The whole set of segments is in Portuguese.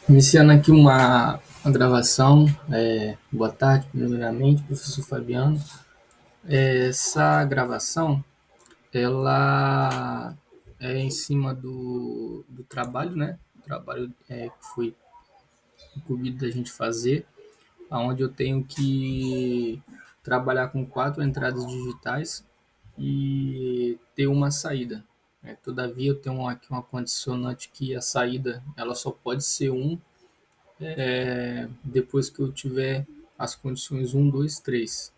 Iniciando aqui uma gravação. Boa tarde, primeiramente, professor Fabiano. Essa gravação, ela é em cima do trabalho, né? O trabalho que foi incumbido da gente fazer, onde eu tenho que trabalhar com 4 entradas digitais e ter uma saída. Todavia, eu tenho aqui uma condicionante que a saída ela só pode ser depois que eu tiver as condições um, 2, 3.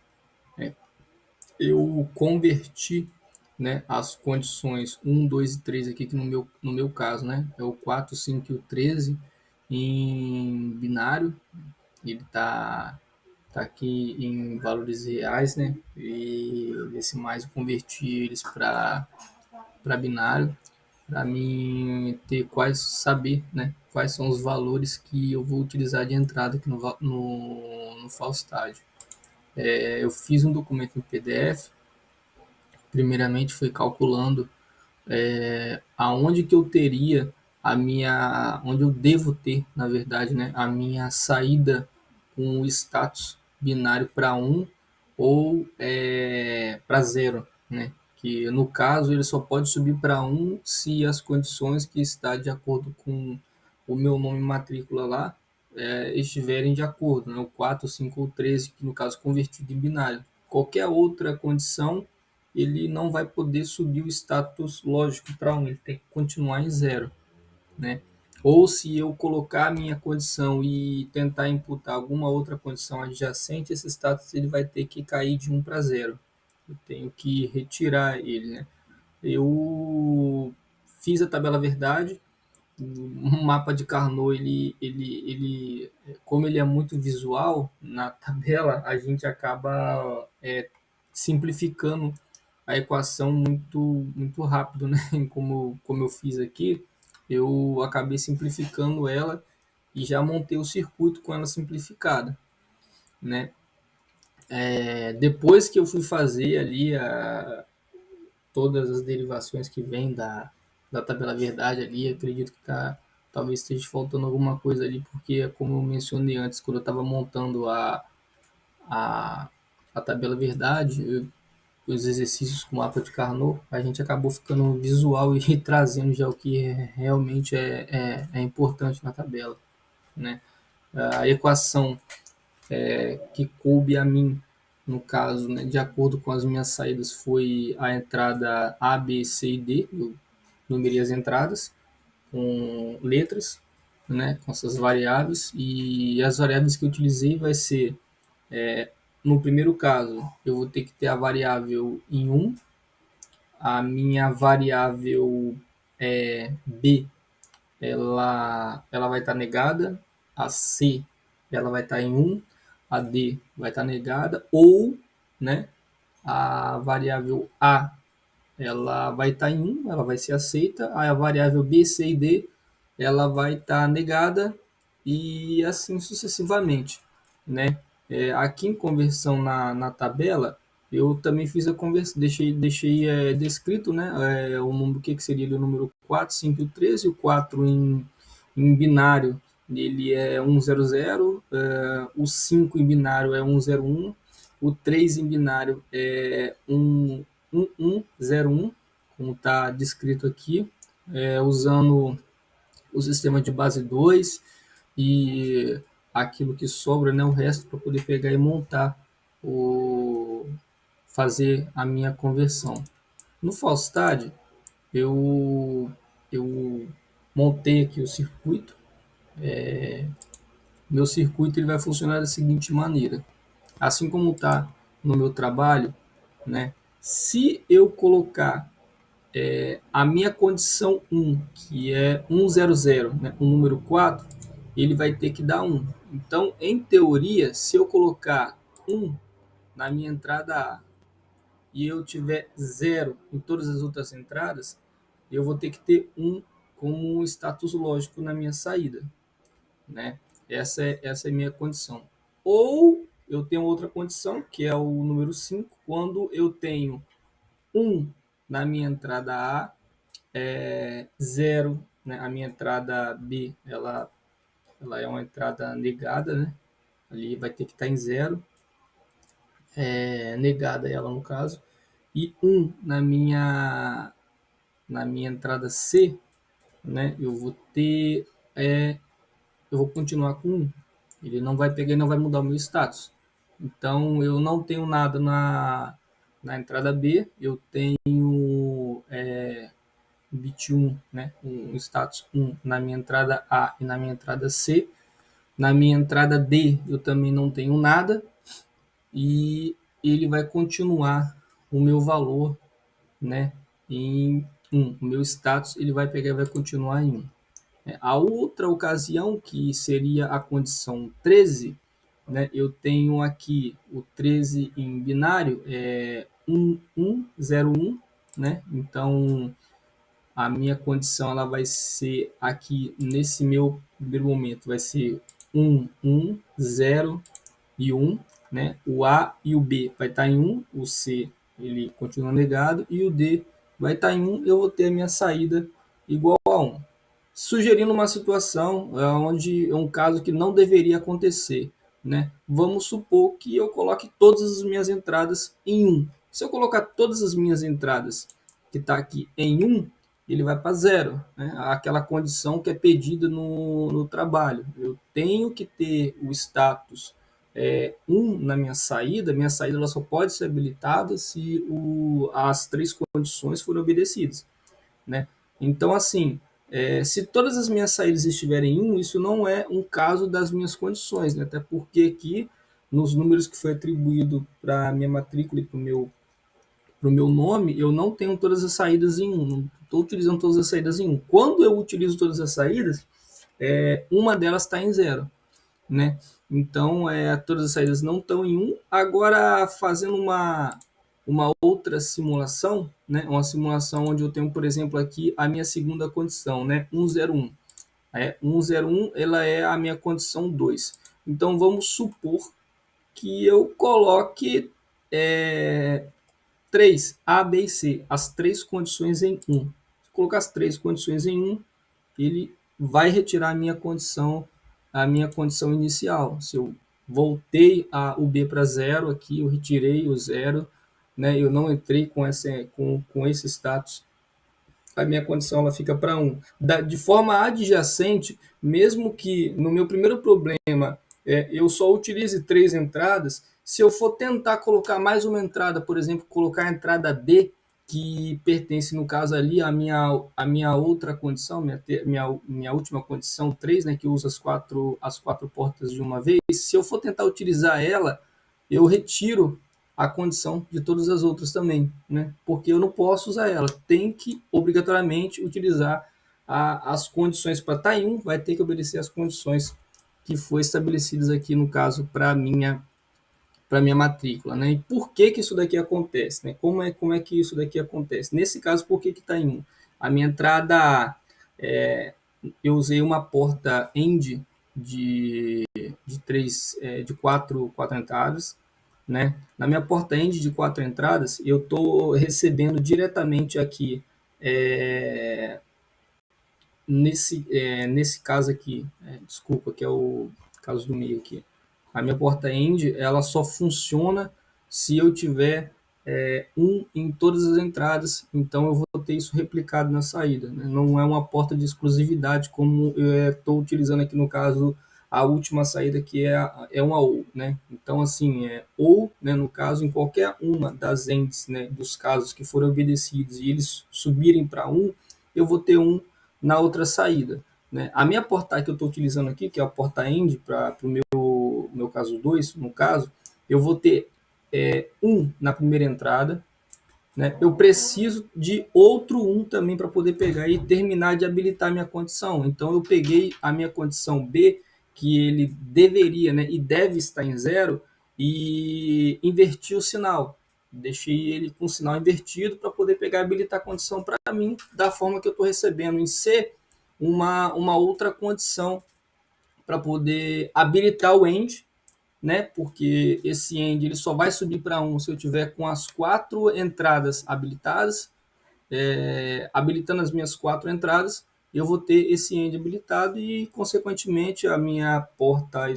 Eu converti, né, as condições um, 2 e 3 aqui, que no meu caso, né, é o 4, 5 e o 13 em binário. Ele tá aqui em valores reais, né, e decimais eu converti eles para binário, para mim ter saber, né, quais são os valores que eu vou utilizar de entrada aqui no Falstad. Eu fiz um documento em PDF. Primeiramente foi calculando aonde que eu teria onde eu devo ter, na verdade, né, a minha saída com o status binário para um ou para zero, né? Que no caso ele só pode subir para um se as condições que está de acordo com o meu nome e matrícula lá estiverem de acordo, né? O 4, 5 ou 13, que no caso convertido em binário. Qualquer outra condição ele não vai poder subir o status lógico para um, ele tem que continuar em zero, né? Ou se eu colocar a minha condição e tentar imputar alguma outra condição adjacente, esse status ele vai ter que cair de um para zero. Eu tenho que retirar ele, né? Eu fiz a tabela verdade. O mapa de Carnot, como ele é muito visual na tabela, a gente acaba simplificando a equação muito rápido, né? Como eu fiz aqui, eu acabei simplificando ela e já montei o circuito com ela simplificada, né? Depois que eu fui fazer ali todas as derivações que vêm da tabela verdade ali, acredito que talvez esteja faltando alguma coisa ali, porque como eu mencionei antes, quando eu estava montando a, a tabela verdade, os exercícios com o mapa de Carnot, a gente acabou ficando visual e trazendo já o que realmente é importante na tabela, né? A equação que coube a mim, no caso, né, de acordo com as minhas saídas, foi a entrada A, B, C e D. Eu numerei as entradas com letras, né, com essas variáveis, e as variáveis que eu utilizei vai ser, no primeiro caso, eu vou ter que ter a variável em um, a minha variável B, ela vai estar negada, a C ela vai estar em um, a D vai estar negada, ou, né, a variável A ela vai estar em um, ela vai ser aceita, a variável B, C e D ela vai estar negada e assim sucessivamente, né? Aqui em conversão na tabela, eu também fiz a conversão, deixei descrito, né, o número, que seria o número 4, 5 e 13, o 4 em binário, ele é 100, o 5 em binário é 101, o 3 em binário é 1101, como está descrito aqui, usando o sistema de base 2 e aquilo que sobra, né, o resto, para poder pegar e montar, fazer a minha conversão. No Falstad, eu montei aqui o circuito. Meu circuito ele vai funcionar da seguinte maneira: assim como está no meu trabalho, né? Se eu colocar a minha condição um, que é 100, né, o número 4, ele vai ter que dar um. Então, em teoria, se eu colocar um na minha entrada A e eu tiver zero em todas as outras entradas, eu vou ter que ter um como um status lógico na minha saída, né? Essa é a minha condição. Ou eu tenho outra condição, que é o número 5, quando eu tenho um na minha entrada A, zero, né? A minha entrada B, ela ela é uma entrada negada, né? Ali vai ter que estar em zero, negada ela no caso, e um na minha entrada C, né? Eu vou continuar com um. Ele não vai pegar e não vai mudar o meu status. Então eu não tenho nada na entrada B, eu tenho bit 1, né? Um status 1 na minha entrada A e na minha entrada C. Na minha entrada D eu também não tenho nada e ele vai continuar o meu valor, né, em 1. O meu status ele vai pegar e vai continuar em 1. A outra ocasião, que seria a condição 13, né, eu tenho aqui o 13 em binário, 1101, né? Então, a minha condição ela vai ser aqui, nesse meu primeiro momento, vai ser 0 e 1, né? O A e o B vai estar em 1, o C ele continua negado e o D vai estar em 1, eu vou ter a minha saída igual a 1. Sugerindo uma situação onde é um caso que não deveria acontecer, né? Vamos supor que eu coloque todas as minhas entradas em 1. Se eu colocar todas as minhas entradas que está aqui em 1, ele vai para 0, né? Aquela condição que é pedida no trabalho. Eu tenho que ter o status 1 na minha saída ela só pode ser habilitada se as 3 condições forem obedecidas, né? Então, assim, se todas as minhas saídas estiverem em 1, isso não é um caso das minhas condições, né? Até porque aqui, nos números que foi atribuído para a minha matrícula e para o meu nome, eu não tenho todas as saídas em 1, não estou utilizando todas as saídas em 1. Quando eu utilizo todas as saídas, uma delas está em 0, né? Então, todas as saídas não estão em 1. Agora, fazendo uma outra simulação, né? Uma simulação onde eu tenho, por exemplo, aqui a minha segunda condição, né? 101. 101 ela é a minha condição 2. Então, vamos supor que eu coloque 3, A, B e C, as 3 condições em 1. Se colocar as 3 condições em 1, ele vai retirar a minha condição inicial. Se eu voltei o B para 0 aqui, eu retirei o 0, né? Eu não entrei com esse status, a minha condição ela fica para 1. De forma adjacente, mesmo que no meu primeiro problema eu só utilize 3 entradas, se eu for tentar colocar mais uma entrada, por exemplo, colocar a entrada D, que pertence, no caso ali, a minha outra condição, minha última condição 3, né, que usa as quatro portas de uma vez, se eu for tentar utilizar ela, eu retiro a condição de todas as outras também, né? Porque eu não posso usar ela, tem que obrigatoriamente utilizar as condições para estar em 1, vai ter que obedecer as condições que foi estabelecidas aqui no caso para minha matrícula, né? E por que isso daqui acontece, né? Como é que isso daqui acontece? Nesse caso, por que está em 1? A minha entrada A, eu usei uma porta END de quatro entradas, né? Na minha porta END de 4 entradas, eu estou recebendo diretamente aqui, nesse caso aqui, desculpa, que é o caso do meio aqui. A minha porta END, ela só funciona se eu tiver 1 em todas as entradas, então eu vou ter isso replicado na saída, né? Não é uma porta de exclusividade, como eu estou utilizando aqui no caso a última saída, que é uma OU, né? Então, assim, ou, né, no caso, em qualquer uma das ends, né, dos casos que forem obedecidos e eles subirem para 1, eu vou ter 1 na outra saída, né? A minha porta que eu estou utilizando aqui, que é a porta end, para o meu caso 2, no caso, eu vou ter 1 na primeira entrada, né? Eu preciso de outro 1 também para poder pegar e terminar de habilitar a minha condição. Então, eu peguei a minha condição B, que ele deveria, né, e deve estar em 0, e inverti o sinal. Deixei ele com o sinal invertido para poder pegar e habilitar a condição para mim, da forma que eu estou recebendo em C, uma outra condição para poder habilitar o end, né? Porque esse end ele só vai subir para 1 se eu tiver com as 4 entradas habilitadas, habilitando as minhas 4 entradas, eu vou ter esse end habilitado e, consequentemente, a minha porta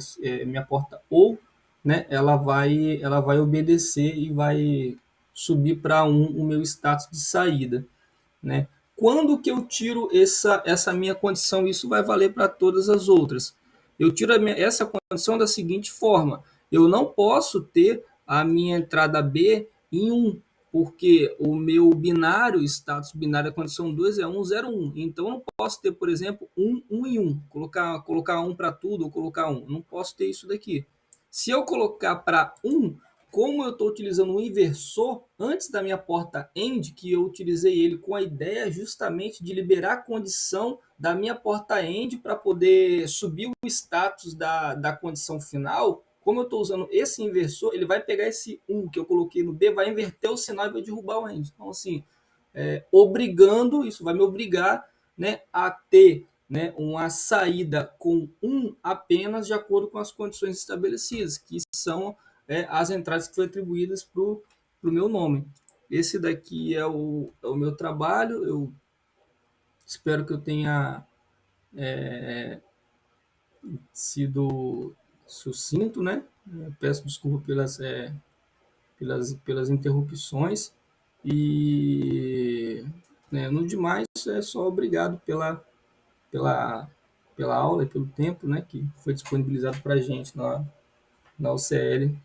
ou, né, ela vai obedecer e vai subir para o meu status de saída, né? Quando que eu tiro essa minha condição? Isso vai valer para todas as outras. Eu tiro essa condição da seguinte forma: eu não posso ter a minha entrada B em 1, porque o meu binário, status binário da condição 2 é 1, 0, 1. Então eu não posso ter, por exemplo, 1, 1 e 1, colocar 1 para tudo ou colocar 1. Não posso ter isso daqui. Se eu colocar para 1, como eu estou utilizando um inversor antes da minha porta end, que eu utilizei ele com a ideia justamente de liberar a condição da minha porta end para poder subir o status da condição final, como eu estou usando esse inversor, ele vai pegar esse 1 que eu coloquei no B, vai inverter o sinal e vai derrubar o end. Então, assim, isso vai me obrigar, né, a ter, né, uma saída com 1 apenas de acordo com as condições estabelecidas, que são as entradas que foram atribuídas para o meu nome. Esse daqui é o meu trabalho. Eu espero que eu tenha sido sucinto, né? Peço desculpa pelas interrupções e, né, no demais é só obrigado pela, pela aula e pelo tempo, né, que foi disponibilizado para a gente na UCL.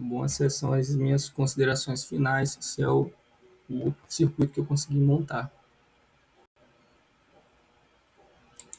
Boa sessão, as minhas considerações finais. Esse é o circuito que eu consegui montar.